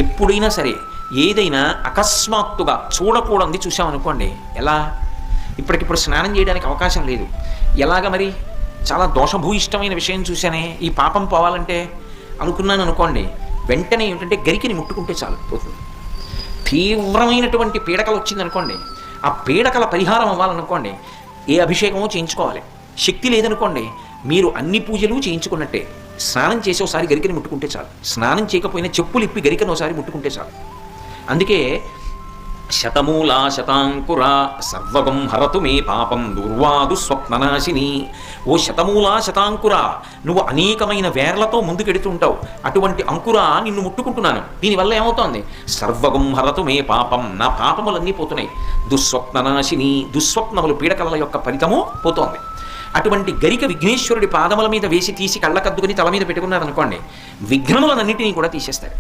ఎప్పుడైనా సరే ఏదైనా అకస్మాత్తుగా చూడకూడదు చూసామనుకోండి, ఎలా ఇప్పటికిప్పుడు స్నానం చేయడానికి అవకాశం లేదు, ఎలాగ మరి చాలా దోషభూయిష్టమైన విషయం చూశానే, ఈ పాపం పోవాలంటే అనుకున్నాను అనుకోండి, వెంటనే ఏమిటంటే గరికిని ముట్టుకుంటే చాలు పోతుంది. తీవ్రమైనటువంటి పీడకలు వచ్చిందనుకోండి, ఆ పీడకల పరిహారం అవ్వాలనుకోండి ఏ అభిషేకమో చేయించుకోవాలి. శక్తి లేదనుకోండి మీరు అన్ని పూజలు చేయించుకున్నట్టే. స్నానం చేసి ఒకసారి గరికని ముట్టుకుంటే చాలు, స్నానం చేయకపోయినా చెప్పులు ఇప్పి గరికను ఒకసారి ముట్టుకుంటే చాలు. అందుకే శతమూలా శతాంకుర సర్వగం హరతు మే పాపం దుర్వాదు స్వప్ననాశిని. ఓ శతమూలా శతాంకుర, నువ్వు అనేకమైన వేర్లతో ముందుకెడుతుంటావు, అటువంటి అంకుర నిన్ను ముట్టుకుంటున్నాను. దీనివల్ల ఏమవుతోంది? సర్వగం హరతు మే పాపం, నా పాపములన్నీ పోతున్నాయి. దుస్వప్ననాశిని, దుస్వప్నములు పీడకల యొక్క ఫలితము పోతోంది. అటువంటి గరిక విఘ్నేశ్వరుడి పాదముల మీద వేసి తీసి కళ్ళకద్దుకుని తల మీద పెట్టుకున్నారనుకోండి, విఘ్నములన్నింటినీ కూడా తీసేస్తాడు.